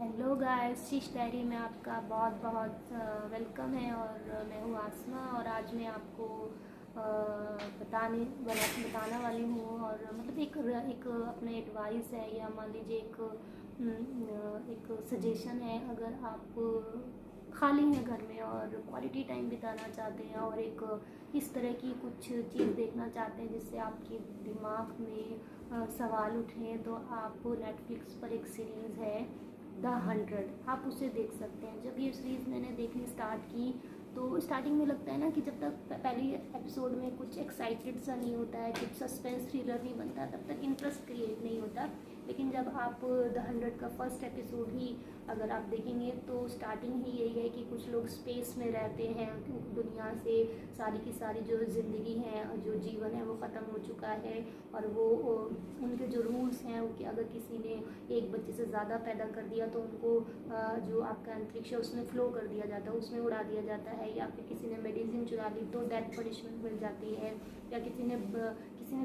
Hello guys, शीश diary में आपका बहुत बहुत वेलकम है। और मैं हूँ आसमा और आज मैं आपको बताना वाली हूँ। और मतलब एक अपने एडवाइस है या मान लीजिए एक सजेशन है। अगर आप खाली हैं घर में और क्वालिटी टाइम बिताना चाहते हैं और एक इस तरह की कुछ चीज़ देखना चाहते हैं जिससे आपके दिमाग में सवाल उठें, तो आप नेटफ्लिक्स पर एक सीरीज़ है द 100, आप उसे देख सकते हैं। जब ये सीरीज़ मैंने देखनी स्टार्ट की तो स्टार्टिंग में लगता है ना कि जब तक पहले एपिसोड में कुछ एक्साइटेड सा नहीं होता है, कुछ सस्पेंस थ्रिलर नहीं बनता, तब तक इंटरेस्ट क्रिएट नहीं होता। लेकिन जब आप द 100 का फर्स्ट एपिसोड ही अगर आप देखेंगे तो स्टार्टिंग ही यही है कि कुछ लोग स्पेस में रहते हैं, दुनिया से सारी की सारी जो ज़िंदगी है, जो जीवन है वो ख़त्म हो चुका है। और वो उनके जो रूल्स हैं वो कि अगर किसी ने एक बच्चे से ज़्यादा पैदा कर दिया तो उनको जो आपका अंतरिक्ष है उसमें फ्लो कर दिया जाता है, उसमें उड़ा दिया जाता है। या फिर किसी ने मेडिसिन चुरा ली तो डेथ पनिशमेंट मिल जाती है। या किसी ने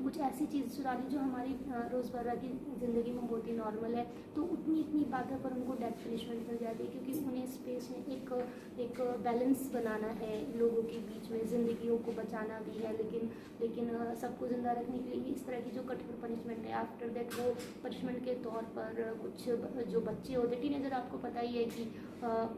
कुछ ऐसी चीज़ चुरा ली जो हमारी रोज़मर्रा की ज़िंदगी में बहुत ही नॉर्मल है, तो उतनी इतनी बातों पर उनको डेथ पनिशमेंट मिल जाती है। क्योंकि उन्हें स्पेस में एक बैलेंस बनाना है, लोगों के बीच में ज़िंदगियों को बचाना भी है, लेकिन सबको ज़िंदा रखने के लिए इस तरह की जो कठोर पनिशमेंट है, आफ्टर दैट वो पनिशमेंट के तौर पर कुछ जो बच्चे होते हैं, टीनेजर, आपको पता ही है कि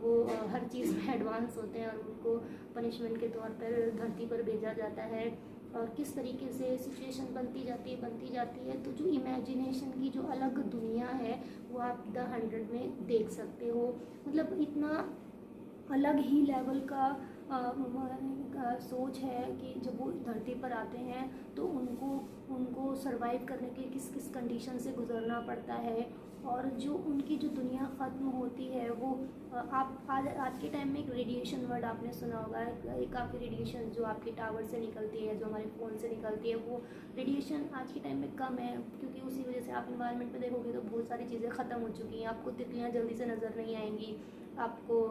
वो हर चीज़ में एडवांस होते हैं और उनको पनिशमेंट के तौर पर धरती पर भेजा जाता है। और किस तरीके से सिचुएशन बनती जाती है। तो जो इमेजिनेशन की जो अलग दुनिया है वो आप द 100 में देख सकते हो। मतलब इतना अलग ही लेवल का सोच है कि जब वो धरती पर आते हैं तो उनको सरवाइव करने के लिए किस किस कंडीशन से गुजरना पड़ता है। और जो उनकी जो दुनिया ख़त्म होती है वो आप आज के टाइम में एक रेडिएशन वर्ड आपने सुना होगा, काफ़ी रेडिएशन जो आपके टावर से निकलती है, जो हमारे फ़ोन से निकलती है, वो रेडिएशन आज के टाइम में कम है। क्योंकि उसी वजह से आप इन्वायरमेंट में देखोगे तो बहुत सारी चीज़ें ख़त्म हो चुकी हैं। आपको तितलियाँ जल्दी से नज़र नहीं आएंगी। आपको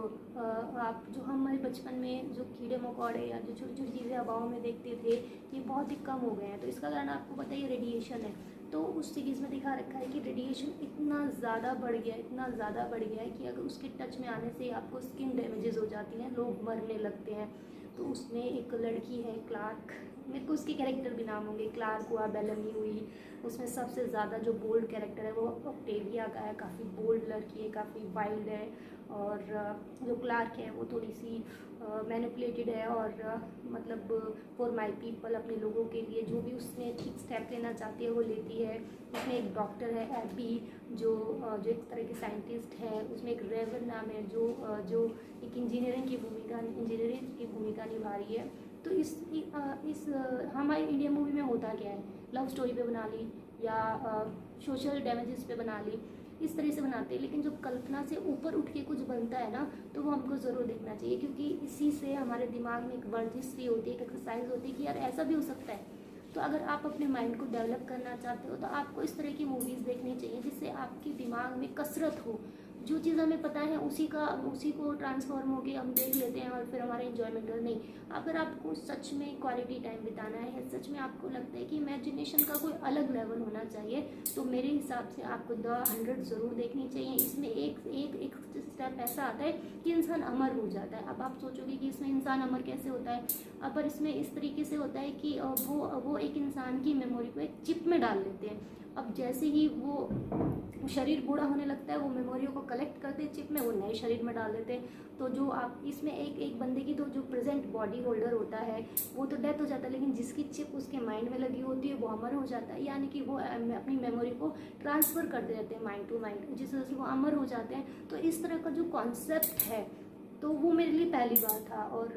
आप जो हमारे बचपन में जो कीड़े मकोड़े या जो छोटी छोटी चीज़ें हवाओं में देखते थे, ये बहुत ही कम हो गए हैं। तो इसका कारण आपको पता ही रेडिएशन है। तो उस सीरीज़ में दिखा रखा है कि रेडिएशन इतना ज़्यादा बढ़ गया है कि अगर उसके टच में आने से आपको स्किन डैमेजेस हो जाती हैं, लोग मरने लगते हैं। तो उसमें एक लड़की है क्लार्क, मेरे को उसके कैरेक्टर भी नाम होंगे, क्लार्क हुआ, बेलनी हुई। उसमें सबसे ज़्यादा जो बोल्ड कैरेक्टर है वो ऑक्टेविया का है। काफ़ी बोल्ड लड़की है, काफ़ी वाइल्ड है। और जो क्लार्क है वो थोड़ी सी मैनिपुलेटेड है। और मतलब फॉर माई पीपल, अपने लोगों के लिए जो भी उसने ठीक स्टेप लेना चाहती है वो लेती है। उसमें एक डॉक्टर है एबी, जो एक तरह की साइंटिस्ट है। उसमें एक रेवर नाम है जो एक इंजीनियरिंग की भूमिका निभा रही है। तो इस हमारी इंडियन मूवी में होता क्या है, लव स्टोरी पे बना ली या सोशल डैमेजेस पे बना ली, इस तरह से बनाते हैं। लेकिन जब कल्पना से ऊपर उठ के कुछ बनता है ना, तो वो हमको ज़रूर देखना चाहिए। क्योंकि इसी से हमारे दिमाग में एक वर्जिश सी होती है, एक एक्सरसाइज होती है कि यार ऐसा भी हो सकता है। तो अगर आप अपने माइंड को डेवलप करना चाहते हो तो आपको इस तरह की मूवीज़ देखनी चाहिए जिससे आपके दिमाग में कसरत हो। जो चीज़ हमें पता है उसी को ट्रांसफॉर्म होके हम देख लेते हैं और फिर हमारा इन्जॉयमेंट हो। नहीं, अगर आपको सच में क्वालिटी टाइम बिताना है, सच में आपको लगता है कि इमेजिनेशन का कोई अलग लेवल होना चाहिए, तो मेरे हिसाब से आपको द 100 ज़रूर देखनी चाहिए। इसमें एक स्टेप ऐसा आता है कि इंसान अमर हो जाता है। अब आप सोचोगे कि इसमें इंसान अमर कैसे होता है, पर इसमें इस तरीके से होता है कि वो एक इंसान की मेमोरी को एक चिप में डाल लेते हैं। अब जैसे ही वो शरीर बूढ़ा होने लगता है, वो मेमोरियों को कलेक्ट करते हैं चिप में, वो नए शरीर में डाल देते हैं। तो जो आप इसमें एक बंदे की तो जो प्रेजेंट बॉडी होल्डर होता है वो तो डेथ हो जाता है, लेकिन जिसकी चिप उसके माइंड में लगी होती है वो अमर हो जाता है। यानी कि वो अपनी मेमोरी को ट्रांसफ़र करते रहते हैं माइंड टू माइंड, जिस वजह से वो अमर हो जाते हैं। तो इस तरह का जो कॉन्सेप्ट है, तो वो मेरे लिए पहली बार था। और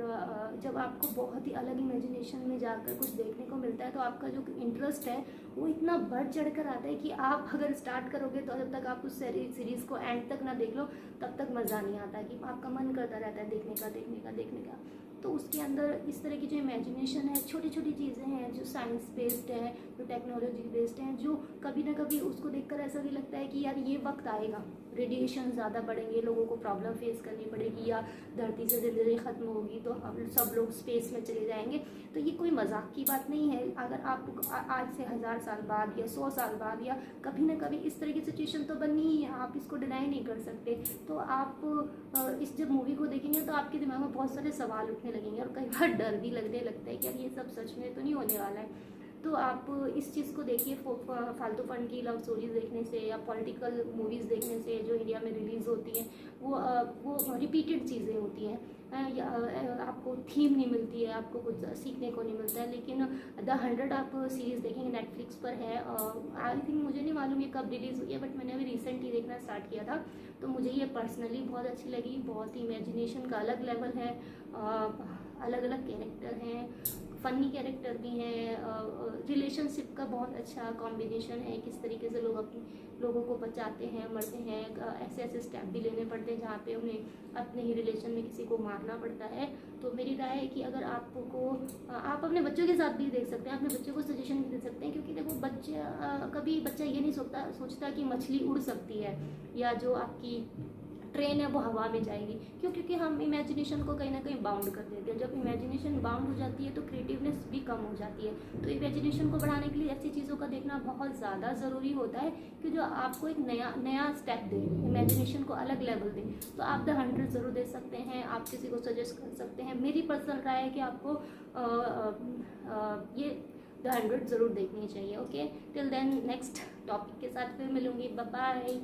जब आपको बहुत ही अलग इमेजिनेशन में जाकर कुछ देखने को मिलता है तो आपका जो इंटरेस्ट है वो इतना बढ़ चढ़ कर आता है कि आप अगर स्टार्ट करोगे तो जब तक आप उस सीरीज़ को एंड तक ना देख लो तब तक मज़ा नहीं आता, कि आपका मन करता रहता है देखने का। तो उसके अंदर इस तरह की जो इमेजिनेशन है, छोटी छोटी चीज़ें हैं जो साइंस बेस्ड है, जो टेक्नोलॉजी बेस्ड हैं, जो कभी ना कभी उसको देखकर ऐसा भी लगता है कि यार ये वक्त आएगा, रेडिएशन ज़्यादा बढ़ेंगे, लोगों को प्रॉब्लम फेस करनी पड़ेगी, या धरती से ज़िंदगी ख़त्म होगी तो हम सब लोग स्पेस में चले जाएंगे। तो ये कोई मजाक की बात नहीं है। अगर आप आज से 1000 साल बाद या 100 साल बाद, या कभी ना कभी इस तरह की सिचुएशन तो बननी ही है, आप इसको डिनाई नहीं कर सकते। तो आप इस जब मूवी को देखेंगे तो आपके दिमाग में बहुत सारे सवाल उठने लगेंगे और कई बार डर भी लगने लगता है कि अब ये सब सच में तो नहीं होने वाला है। तो आप इस चीज़ को देखिए, फालतू फन की लव स्टोरीज देखने से या पॉलिटिकल मूवीज़ देखने से जो इंडिया में रिलीज़ होती हैं वो रिपीटेड चीज़ें होती हैं, आपको थीम नहीं मिलती है, आपको कुछ सीखने को नहीं मिलता है। लेकिन द 100 आप सीरीज़ देखेंगे, नेटफ्लिक्स पर है, आई थिंक, मुझे नहीं मालूम ये कब रिलीज़ हुई है, बट मैंने अभी रिसेंटली देखना स्टार्ट किया था। तो मुझे ये पर्सनली बहुत अच्छी लगी। बहुत ही इमेजिनेशन का अलग लेवल है, अलग अलग कैरेक्टर हैं, फ़नी कैरेक्टर भी हैं, रिलेशनशिप का बहुत अच्छा कॉम्बिनेशन है, किस तरीके से लोगों को बचाते हैं, मरते हैं, ऐसे ऐसे स्टेप भी लेने पड़ते हैं जहाँ पे उन्हें अपने ही रिलेशन में किसी को मारना पड़ता है। तो मेरी राय है कि अगर आपको आप अपने बच्चों के साथ भी देख सकते हैं, अपने बच्चों को सजेशन भी दे सकते हैं, क्योंकि देखो कभी बच्चा ये नहीं सोचता कि मछली उड़ सकती है या जो आपकी ट्रेन है वो हवा में जाएगी। क्यों? क्योंकि हम इमेजिनेशन को कहीं ना कहीं बाउंड कर देते हैं। जब इमेजिनेशन बाउंड हो जाती है तो क्रिएटिवनेस भी कम हो जाती है। तो इमेजिनेशन को बढ़ाने के लिए ऐसी चीज़ों का देखना बहुत ज़्यादा ज़रूरी होता है कि जो आपको एक नया स्टेप दे, इमेजिनेशन को अलग लेवल दे। तो आप द 100 ज़रूर दे सकते हैं, आप किसी को सजेस्ट कर सकते हैं। मेरी पर्सनल राय है कि आपको ये द 100 ज़रूर देखनी चाहिए। Okay, till then next topic के साथ फिर मिलूंगी। Bye bye.